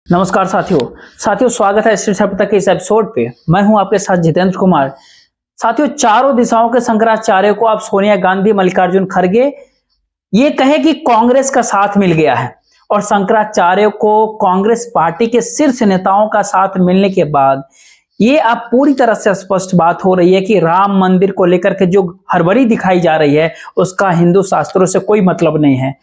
नमस्कार साथियों स्वागत है स्ट्रीट सप्ताह के इस एपिसोड पे। मैं हूं आपके साथ जितेंद्र कुमार। साथियों, चारों दिशाओं के शंकराचार्य को अब सोनिया गांधी, मल्लिकार्जुन खड़गे ये कहे कि कांग्रेस का साथ मिल गया है और शंकराचार्य को कांग्रेस पार्टी के शीर्ष नेताओं का साथ मिलने के बाद ये अब पूरी तरह से स्पष्ट बात हो रही है कि राम मंदिर को लेकर के जो हड़बड़ी दिखाई जा रही है उसका हिंदू शास्त्रों से कोई मतलब नहीं है,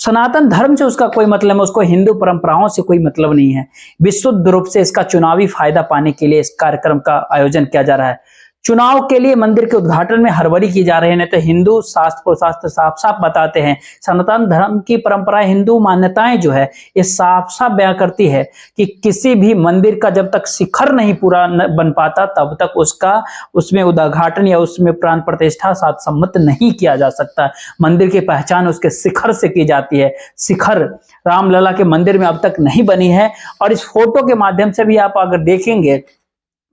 सनातन धर्म से उसका कोई मतलब है, उसको हिंदू परंपराओं से कोई मतलब नहीं है। विशुद्ध रूप से इसका चुनावी फायदा पाने के लिए इस कार्यक्रम का आयोजन किया जा रहा है। चुनाव के लिए मंदिर के उद्घाटन में हड़बड़ी की जा रही है। नहीं तो हिंदू शास्त्र साफ साफ बताते हैं, सनातन धर्म की परंपरा, हिंदू मान्यताएं जो है ये साफ साफ बयां करती है कि किसी भी मंदिर का जब तक शिखर नहीं पूरा बन पाता तब तक उसमें उद्घाटन या उसमें प्राण प्रतिष्ठा साथ सम्मत नहीं किया जा सकता। मंदिर की पहचान उसके शिखर से की जाती है। शिखर रामलला के मंदिर में अब तक नहीं बनी है और इस फोटो के माध्यम से भी आप अगर देखेंगे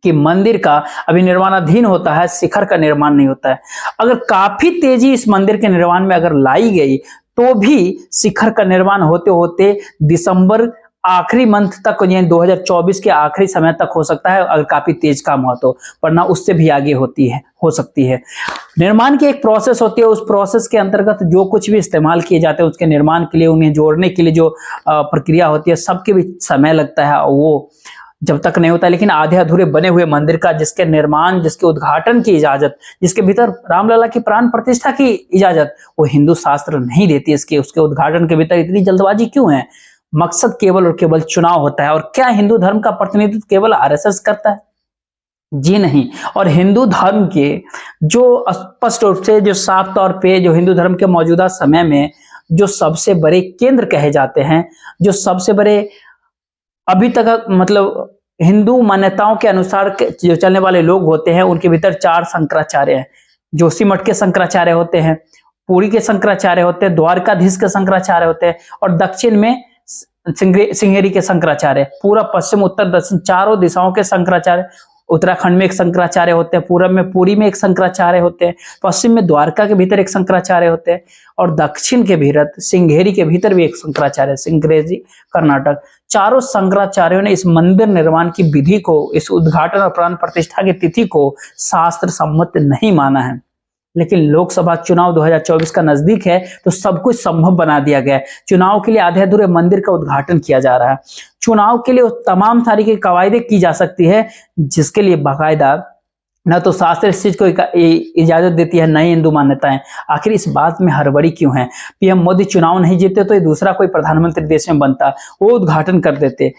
कि मंदिर का अभी निर्माणाधीन होता है, शिखर का निर्माण नहीं होता है। अगर काफी तेजी इस मंदिर के निर्माण में अगर लाई गई तो भी शिखर का निर्माण होते होते दिसंबर आखिरी मंथ तक, यानी 2024 के आखिरी समय तक हो सकता है अगर काफी तेज काम हुआ तो, वरना उससे भी आगे हो सकती है। निर्माण की एक प्रोसेस होती है, उस प्रोसेस के अंतर्गत जो कुछ भी इस्तेमाल किए जाते हैं उसके निर्माण के लिए, उन्हें जोड़ने के लिए जो प्रक्रिया होती है, सबके भी समय लगता है और वो जब तक नहीं होता। लेकिन आधे अधूरे बने हुए मंदिर का जिसके निर्माण, जिसके उद्घाटन की इजाजत, जिसके भीतर रामलला की प्राण प्रतिष्ठा की इजाजत, वो हिंदू शास्त्र नहीं देती। उसके उद्घाटन के भीतर इतनी जल्दबाजी क्यों है? मकसद केवल और केवल चुनाव होता है। और क्या हिंदू धर्म का प्रतिनिधित्व केवल आरएसएस करता है? जी नहीं। और हिंदू धर्म के जो स्पष्ट रूप से, जो साफ तौर पे, जो हिंदू धर्म के मौजूदा समय में जो सबसे बड़े केंद्र कहे जाते हैं, जो सबसे बड़े अभी तक मतलब हिंदू मान्यताओं के अनुसार जो चलने वाले लोग होते हैं, उनके भीतर 4 शंकराचार्य हैं। जोशीमठ के शंकराचार्य होते हैं, पुरी के शंकराचार्य होते हैं, द्वारकाधीश के शंकराचार्य होते हैं और दक्षिण में सिंहेरी के शंकराचार्य, पूरा पश्चिम उत्तर दक्षिण चारों दिशाओं के शंकराचार्य। उत्तराखंड में एक शंकराचार्य होते हैं, पूरब में पुरी में एक शंकराचार्य होते हैं, पश्चिम में द्वारका के भीतर एक शंकराचार्य होते हैं और दक्षिण के भीतर सिंहेरी के भीतर भी एक शंकराचार्य, सिंगरेजी कर्नाटक। चारों शंकराचार्यों ने इस मंदिर निर्माण की विधि को, इस उद्घाटन और प्राण प्रतिष्ठा की तिथि को शास्त्र सम्मत नहीं माना है। लेकिन लोकसभा चुनाव 2024 का नजदीक है तो सब कुछ संभव बना दिया गया है। चुनाव के लिए आधे अधूरे मंदिर का उद्घाटन किया जा रहा है। चुनाव के लिए तमाम सारी की कवायदे की जा सकती है जिसके लिए बाकायदा न तो शास्त्र इस चीज को इजाजत देती है, न ही हिंदू मान्यताएं। आखिर इस बात में हड़बड़ी क्यों है? पीएम मोदी चुनाव नहीं जीते तो ये दूसरा कोई प्रधानमंत्री देश में बनता, वो उद्घाटन कर देते,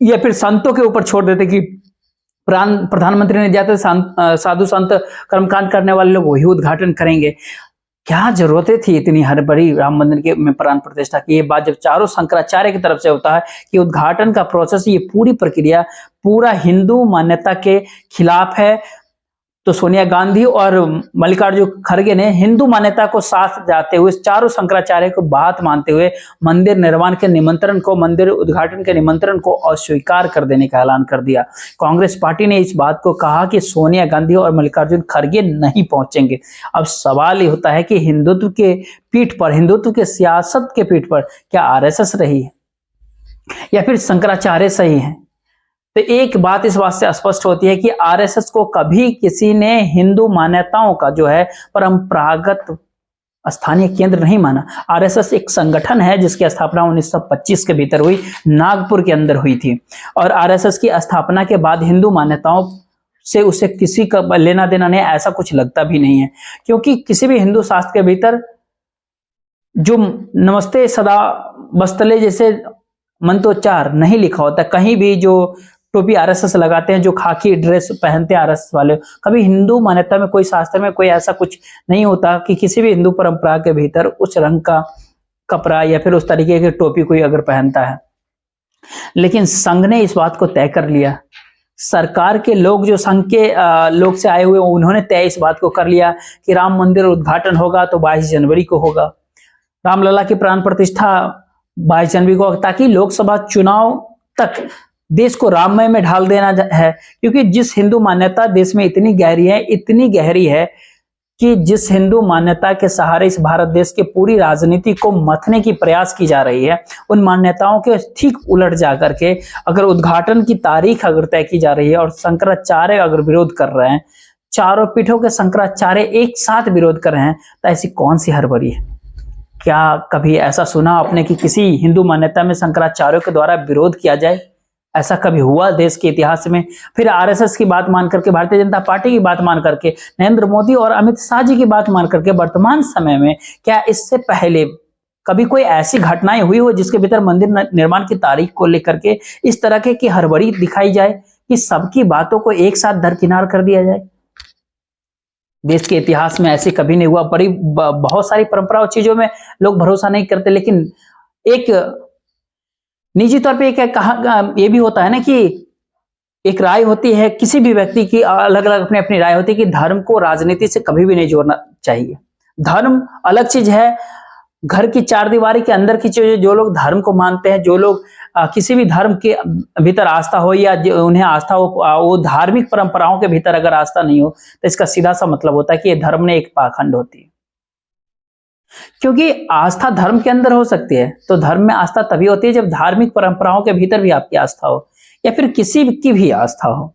या फिर संतों के ऊपर छोड़ देते कि प्रधानमंत्री ने जाते साधु संत कर्मकांड करने वाले लोग वही उद्घाटन करेंगे। क्या जरूरतें थी इतनी हड़बड़ी राम मंदिर के में प्राण प्रतिष्ठा की? ये बात जब चारों शंकराचार्य की तरफ से होता है कि उद्घाटन का प्रोसेस, ये पूरी प्रक्रिया पूरा हिंदू मान्यता के खिलाफ है, तो सोनिया गांधी और मल्लिकार्जुन खड़गे ने हिंदू मान्यता को साथ जाते हुए, चारों शंकराचार्य को बात मानते हुए मंदिर निर्माण के निमंत्रण को, मंदिर उद्घाटन के निमंत्रण को अस्वीकार कर देने का ऐलान कर दिया। कांग्रेस पार्टी ने इस बात को कहा कि सोनिया गांधी और मल्लिकार्जुन खड़गे नहीं पहुंचेंगे। अब सवाल ये होता है कि हिंदुत्व के पीठ पर, हिंदुत्व के सियासत के पीठ पर क्या आरएसएस रही है या फिर शंकराचार्य सही है? तो एक बात इस बात से स्पष्ट होती है कि आरएसएस को कभी किसी ने हिंदू मान्यताओं का जो है परंपरागत स्थानीय केंद्र नहीं माना। आरएसएस एक संगठन है जिसकी स्थापना 1925 के भीतर हुई, नागपुर के अंदर हुई थी। और आरएसएस की स्थापना के बाद हिंदू मान्यताओं से उसे किसी का लेना देना नहीं, ऐसा कुछ लगता भी नहीं है। क्योंकि किसी भी हिंदू शास्त्र के भीतर जो नमस्ते सदा बस्तले जैसे मंत्रोच्चार नहीं लिखा होता कहीं भी। जो टोपी आरएसएस लगाते हैं, जो खाकी ड्रेस पहनते हैं आरएसएस वाले, कभी हिंदू मान्यता में, कोई शास्त्र में कोई ऐसा कुछ नहीं होता कि किसी भी हिंदू परंपरा के भीतर उस रंग का कपड़ा या फिर उस तरीके की टोपी कोई अगर पहनता है। लेकिन संघ ने इस बात को तय कर लिया, सरकार के लोग, जो संघ के लोग से आए हुए, उन्होंने तय इस बात को कर लिया कि राम मंदिर उद्घाटन होगा तो 22 जनवरी को होगा, रामलला की प्राण प्रतिष्ठा 22 जनवरी को, ताकि लोकसभा चुनाव तक देश को राममय में ढाल देना है। क्योंकि जिस हिंदू मान्यता देश में इतनी गहरी है, इतनी गहरी है कि जिस हिंदू मान्यता के सहारे इस भारत देश के पूरी राजनीति को मथने की प्रयास की जा रही है, उन मान्यताओं के ठीक उलट जाकर के अगर उद्घाटन की तारीख अगर तय की जा रही है और शंकराचार्य अगर विरोध कर रहे हैं, चारों पीठों के शंकराचार्य एक साथ विरोध कर रहे हैं, तो ऐसी कौन सी हड़बड़ी है? क्या कभी ऐसा सुना आपने कि किसी हिंदू मान्यता में शंकराचार्यों के द्वारा विरोध किया जाए? ऐसा कभी हुआ देश के इतिहास में? फिर आरएसएस की बात मान करके, भारतीय जनता पार्टी की बात मान करके, नरेंद्र मोदी और अमित शाह जी की बात मान करके वर्तमान समय में क्या इससे पहले कभी कोई ऐसी घटनाएं हुई हो जिसके भीतर मंदिर निर्माण की तारीख को लेकर के इस तरह के की हड़बड़ी दिखाई जाए कि सबकी बातों को एक साथ दरकिनार कर दिया जाए? देश के इतिहास में ऐसे कभी नहीं हुआ। बहुत सारी परंपरा और चीजों में लोग भरोसा नहीं करते, लेकिन एक निजी तौर पे ये भी होता है ना कि एक राय होती है, किसी भी व्यक्ति की अलग अलग अपनी अपनी राय होती है कि धर्म को राजनीति से कभी भी नहीं जोड़ना चाहिए। धर्म अलग चीज है, घर की चार दीवारी के अंदर की चीजें, जो लोग धर्म को मानते हैं, जो लोग किसी भी धर्म के भीतर आस्था हो या उन्हें आस्था हो, वो धार्मिक परंपराओं के भीतर अगर आस्था नहीं हो, तो इसका सीधा सा मतलब होता है कि ये धर्म में एक पाखंड होती है। क्योंकि आस्था धर्म के अंदर हो सकती है, तो धर्म में आस्था तभी होती है जब धार्मिक परंपराओं के भीतर भी आपकी आस्था हो या फिर किसी की भी आस्था हो।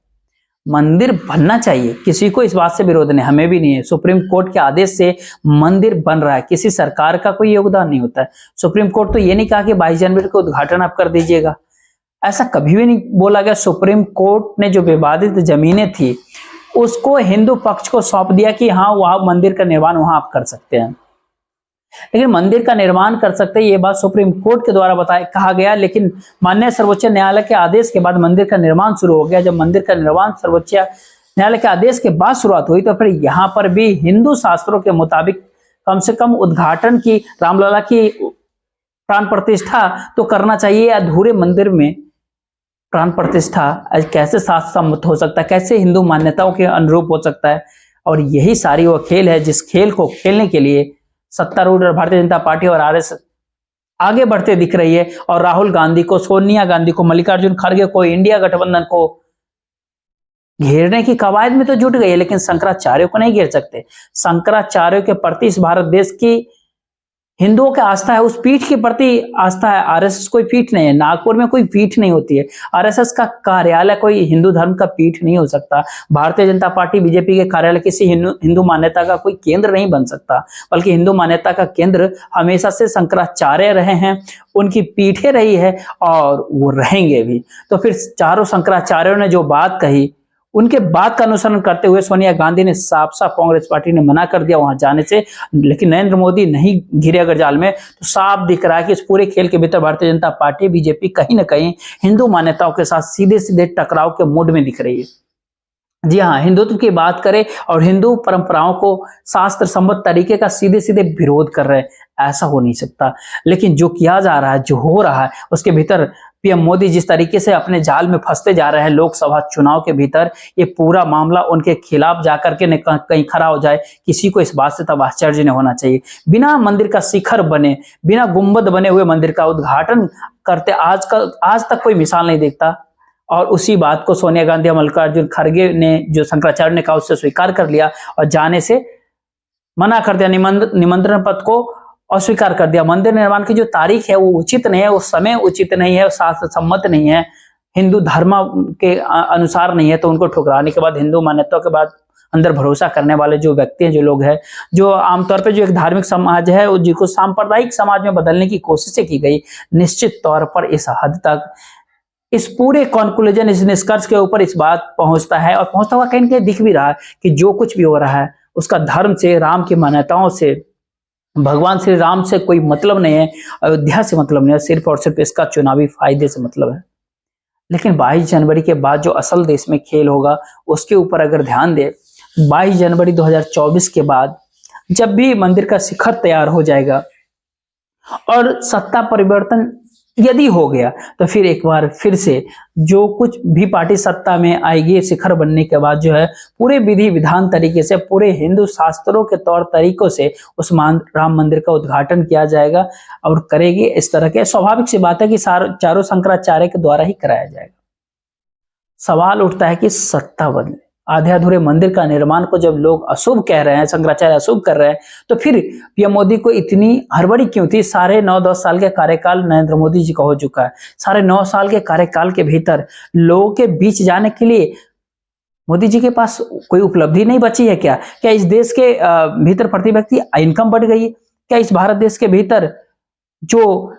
मंदिर बनना चाहिए, किसी को इस बात से विरोध नहीं, हमें भी नहीं है। सुप्रीम कोर्ट के आदेश से मंदिर बन रहा है, किसी सरकार का कोई योगदान नहीं होता है। सुप्रीम कोर्ट तो ये नहीं कहा कि 22 जनवरी को उद्घाटन आप कर दीजिएगा, ऐसा कभी भी नहीं बोला गया। सुप्रीम कोर्ट ने जो विवादित जमीनें थी उसको हिंदू पक्ष को सौंप दिया कि हाँ, वहां मंदिर का निर्माण वहां आप कर सकते हैं। लेकिन मंदिर का निर्माण कर सकते हैं, ये बात सुप्रीम कोर्ट के द्वारा कहा गया, लेकिन माननीय सर्वोच्च न्यायालय के आदेश के बाद मंदिर का निर्माण शुरू हो गया। जब मंदिर का निर्माण सर्वोच्च न्यायालय के आदेश के बाद शुरुआत हुई, तो फिर यहाँ पर भी हिंदू शास्त्रों के मुताबिक कम से कम उद्घाटन की, रामलला की प्राण प्रतिष्ठा तो करना चाहिए। अधूरे मंदिर में प्राण प्रतिष्ठा कैसे शास्त्र सम्मत हो सकता है, कैसे हिंदू मान्यताओं के अनुरूप हो सकता है? और यही सारी वो खेल है जिस खेल को खेलने के लिए सत्तारूढ़ और भारतीय जनता पार्टी और आरएसएस आगे बढ़ते दिख रही है। और राहुल गांधी को, सोनिया गांधी को, मल्लिकार्जुन खड़गे को, इंडिया गठबंधन को घेरने की कवायद में तो जुट गई है, लेकिन शंकराचार्यों को नहीं घेर सकते। शंकराचार्यों के प्रति इस भारत देश की हिंदुओं की आस्था है, उस पीठ के प्रति आस्था है। आरएसएस कोई पीठ नहीं है, नागपुर में कोई पीठ नहीं होती है। आरएसएस का कार्यालय कोई हिंदू धर्म का पीठ नहीं हो सकता। भारतीय जनता पार्टी, बीजेपी के कार्यालय किसी हिंदू मान्यता का कोई केंद्र नहीं बन सकता, बल्कि हिंदू मान्यता का केंद्र हमेशा से शंकराचार्य रहे हैं, उनकी पीठें रही है और वो रहेंगे भी। तो फिर चारों शंकराचार्यों ने जो बात कही, उनके बात का अनुसरण करते हुए सोनिया गांधी ने साफ साफ कांग्रेस पार्टी ने मना कर दिया वहां जाने से। लेकिन नरेंद्र मोदी नहीं घिरे अगर जाल में, तो साफ दिख रहा है कि इस पूरे खेल के भीतर भारतीय जनता पार्टी, बीजेपी कहीं ना कहीं हिंदू मान्यताओं के साथ सीधे सीधे टकराव के मूड में दिख रही है। जी हाँ, हिंदुत्व की बात करें और हिंदू परंपराओं को शास्त्र सम्मत तरीके का सीधे सीधे विरोध कर रहे हैं, ऐसा हो नहीं सकता। लेकिन जो किया जा रहा है, जो हो रहा है, उसके भीतर पीएम मोदी जिस तरीके से अपने जाल में फंसते जा रहे हैं लोकसभा चुनाव के भीतर, ये पूरा मामला उनके खिलाफ जाकर के कहीं खड़ा हो जाए, किसी को इस बात से तब आश्चर्य नहीं होना चाहिए। बिना मंदिर का शिखर बने, बिना गुंबद बने हुए मंदिर का उद्घाटन करते आज तक कोई मिसाल नहीं देखता। और उसी बात को सोनिया गांधी और मल्लिकार्जुन खड़गे ने, जो शंकराचार्य ने कहा, उससे स्वीकार कर लिया और जाने से मना कर दिया, निमंत्रण पत्र को अस्वीकार कर दिया। मंदिर निर्माण की जो तारीख है वो उचित नहीं है, वो समय उचित नहीं है, शास्त्र सम्मत नहीं है, हिंदू धर्म के अनुसार नहीं है। तो उनको ठुकराने के बाद, हिंदू मान्यताओं के बाद अंदर भरोसा करने वाले जो व्यक्ति हैं, जो लोग हैं, जो आमतौर पर जो एक धार्मिक समाज है, जिसको सांप्रदायिक समाज में बदलने की कोशिशें की गई, निश्चित तौर पर इस हद तक इस पूरे कॉन्क्लूजन, इस निष्कर्ष के ऊपर इस बात पहुंचता है, और पहुंचता हुआ कहीं कहीं दिख भी रहा है कि जो कुछ भी हो रहा है उसका धर्म से, राम की मान्यताओं से, भगवान श्री राम से कोई मतलब नहीं है, अयोध्या से मतलब नहीं है, सिर्फ और सिर्फ इसका चुनावी फायदे से मतलब है। लेकिन 22 जनवरी के बाद जो असल देश में खेल होगा उसके ऊपर अगर ध्यान दे, 22 जनवरी 2024 के बाद जब भी मंदिर का शिखर तैयार हो जाएगा और सत्ता परिवर्तन यदि हो गया, तो फिर एक बार फिर से जो कुछ भी पार्टी सत्ता में आएगी, शिखर बनने के बाद जो है पूरे विधि विधान तरीके से, पूरे हिंदू शास्त्रों के तौर तरीकों से उस राम मंदिर का उद्घाटन किया जाएगा और करेगी। इस तरह के स्वाभाविक सी बात है कि चारों शंकराचार्य के द्वारा ही कराया जाएगा। सवाल उठता है कि सत्ता बदले, आधे अधूरे मंदिर का निर्माण को जब लोग अशुभ कह रहे हैं, शंकराचार्य अशुभ कर रहे हैं, तो फिर पीएम मोदी को इतनी हड़बड़ी क्यों थी? साढ़े 9-10 साल के कार्यकाल नरेंद्र मोदी जी का हो चुका है। साढ़े 9 साल के कार्यकाल के भीतर लोगों के बीच जाने के लिए मोदी जी के पास कोई उपलब्धि नहीं बची है क्या? क्या इस देश के भीतर प्रति व्यक्ति इनकम बढ़ गई? क्या इस भारत देश के भीतर जो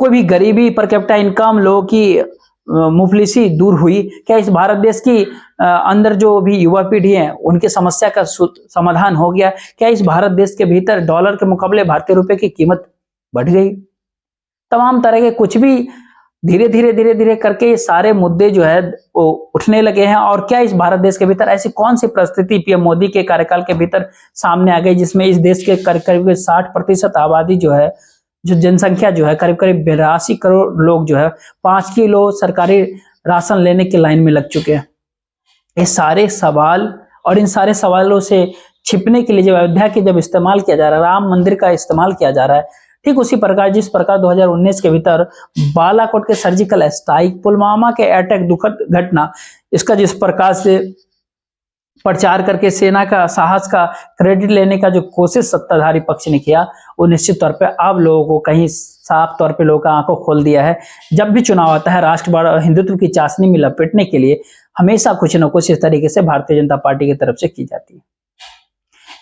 कोई भी गरीबी, पर कैपिटा इनकम, लोगों की मुफलिसी दूर हुई? क्या इस भारत देश की अंदर जो भी युवा पीढ़ी है उनकी समस्या का समाधान हो गया? क्या इस भारत देश के भीतर डॉलर के मुकाबले भारतीय रुपए की कीमत बढ़ गई? तमाम तरह के कुछ भी धीरे धीरे करके ये सारे मुद्दे जो है वो उठने लगे हैं। और क्या इस भारत देश के भीतर ऐसी कौन सी परिस्थिति पीएम मोदी के कार्यकाल के भीतर सामने आ गई जिसमें इस देश के करीब 60% आबादी जो है, जो जनसंख्या जो है करीब 82 करोड़ लोग जो है 5 किलो सरकारी राशन लेने की लाइन में लग चुके हैं। ये सारे सवाल और इन सारे सवालों से छिपने के लिए जब अयोध्या के जब इस्तेमाल किया जा रहा है, राम मंदिर का इस्तेमाल किया जा रहा है, ठीक उसी प्रकार जिस प्रकार 2019 के भीतर बालाकोट के सर्जिकल स्ट्राइक, पुलवामा के अटैक, दुखद घटना, इसका जिस प्रकार से प्रचार करके सेना का साहस का क्रेडिट लेने का जो कोशिश सत्ताधारी पक्ष ने किया, वो निश्चित तौर पे अब लोगों को कहीं साफ तौर पे लोगों का आंखों खोल दिया है। जब भी चुनाव आता है, राष्ट्रवाद हिंदुत्व की चाशनी में लपेटने के लिए हमेशा कुछ न कुछ इस तरीके से भारतीय जनता पार्टी की तरफ से की जाती है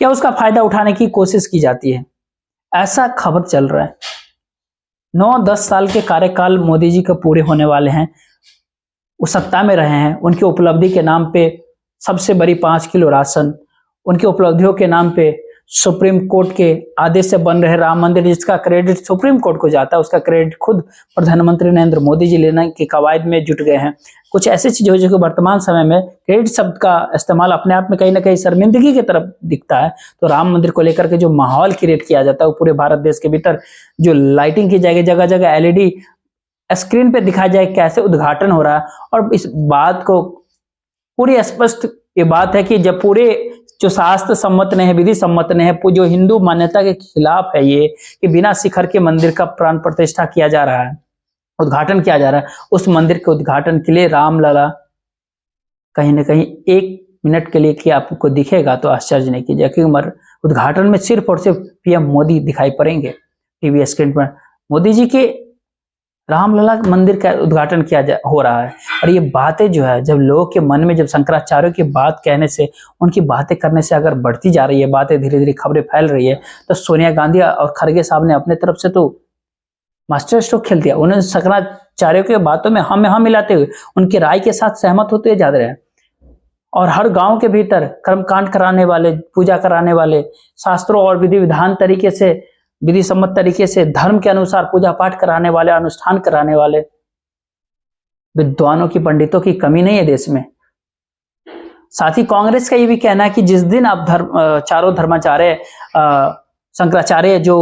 या उसका फायदा उठाने की कोशिश की जाती है, ऐसा खबर चल रहा है। 9-10 साल के कार्यकाल मोदी जी के पूरे होने वाले हैं, वो सत्ता में रहे हैं, उनकी उपलब्धि के नाम पे सबसे बड़ी 5 किलो राशन, उनकी उपलब्धियों के नाम पे सुप्रीम कोर्ट के आदेश से बन रहे राम मंदिर, जिसका क्रेडिट सुप्रीम कोर्ट को जाता है, उसका क्रेडिट खुद प्रधानमंत्री नरेंद्र मोदी जी लेने की कवायद में जुट गए हैं। कुछ ऐसी चीजें जो वर्तमान समय में क्रेडिट शब्द का इस्तेमाल अपने आप में कहीं ना कहीं शर्मिंदगी की तरफ दिखता है। तो राम मंदिर को लेकर के जो माहौल क्रिएट किया जाता है वो पूरे भारत देश के भीतर जो लाइटिंग की जाएगी, जगह जगह एलईडी स्क्रीन पे दिखाया जाए कैसे उद्घाटन हो रहा है। और इस बात को पूरी स्पष्ट ये बात है कि जब पूरे जो शास्त्र सम्मत नहीं है, विधि सम्मत नहीं है, जो हिंदू मान्यता के खिलाफ है ये कि बिना शिखर के मंदिर का प्राण प्रतिष्ठा किया जा रहा है, उद्घाटन किया जा रहा है, उस मंदिर के उद्घाटन के लिए रामलला कहीं ना कहीं 1 मिनट के लिए कि आपको दिखेगा तो आश्चर्य नहीं कीजिए, क्योंकि उद्घाटन में सिर्फ और सिर्फ पीएम मोदी दिखाई पड़ेंगे टीवी स्क्रीन पर। मोदी जी के रामलला मंदिर का उद्घाटन हो रहा है। और ये बातें जो है जब लोगों के मन में, जब शंकराचार्यों की बात कहने से, उनकी बातें करने से अगर बढ़ती जा रही है, बातें धीरे धीरे खबरें फैल रही है, तो सोनिया गांधी और खड़गे साहब ने अपने तरफ से तो मास्टर स्ट्रोक खेल दिया। उन्होंने शंकराचार्यों की बातों में हम मिलाते हुए उनकी राय के साथ सहमत होते जा रहे हैं। और हर गांव के भीतर कर्मकांड कराने वाले, पूजा कराने वाले, शास्त्रों और विधि विधान तरीके से, विधि सम्मत तरीके से धर्म के अनुसार पूजा पाठ कराने वाले, अनुष्ठान कराने वाले विद्वानों की, पंडितों की कमी नहीं है देश में। साथ ही कांग्रेस का ये भी कहना है कि जिस दिन अब चारों धर्माचार्य शंकराचार्य जो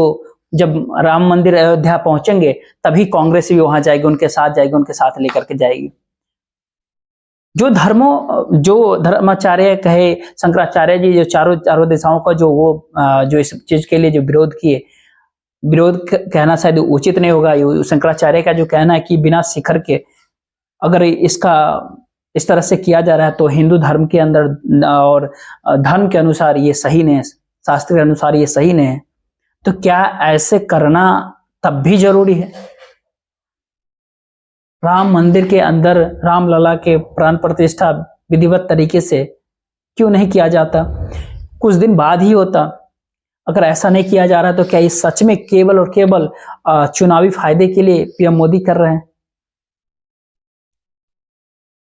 जब राम मंदिर अयोध्या पहुंचेंगे तभी कांग्रेस भी वहां जाएगी, उनके साथ जाएगी, उनके साथ लेकर के जाएगी। जो धर्माचार्य कहे शंकराचार्य जी, जो चारों दिशाओं का जो इस चीज के लिए जो विरोध किए, विरोध कहना शायद उचित नहीं होगा। शंकराचार्य का जो कहना है कि बिना शिखर के अगर इसका इस तरह से किया जा रहा है तो हिंदू धर्म के अंदर और धर्म के अनुसार ये सही नहीं है, शास्त्र के अनुसार ये सही नहीं है, तो क्या ऐसे करना तब भी जरूरी है? राम मंदिर के अंदर रामलला के प्राण प्रतिष्ठा विधिवत तरीके से क्यों नहीं किया जाता? कुछ दिन बाद ही होता। अगर ऐसा नहीं किया जा रहा तो क्या ये सच में केवल और केवल चुनावी फायदे के लिए पीएम मोदी कर रहे हैं?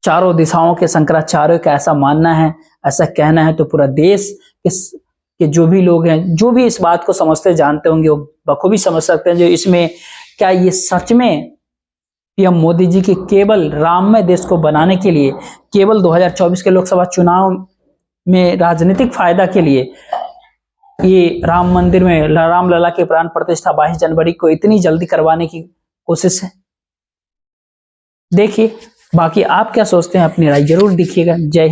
चारों दिशाओं के शंकराचार्यों का ऐसा मानना है, ऐसा कहना है, तो पूरा देश के जो भी लोग हैं, जो भी इस बात को समझते जानते होंगे, वो बखूबी समझ सकते हैं जो इसमें क्या ये सच में पीएम मोदी जी की केवल राममय देश को बनाने के लिए, केवल 2024 के लोकसभा चुनाव में राजनीतिक फायदा के लिए ये राम मंदिर में रामलला के प्राण प्रतिष्ठा 22 जनवरी को इतनी जल्दी करवाने की कोशिश है? देखिए, बाकी आप क्या सोचते हैं, अपनी राय जरूर दिखिएगा। जय हिंद।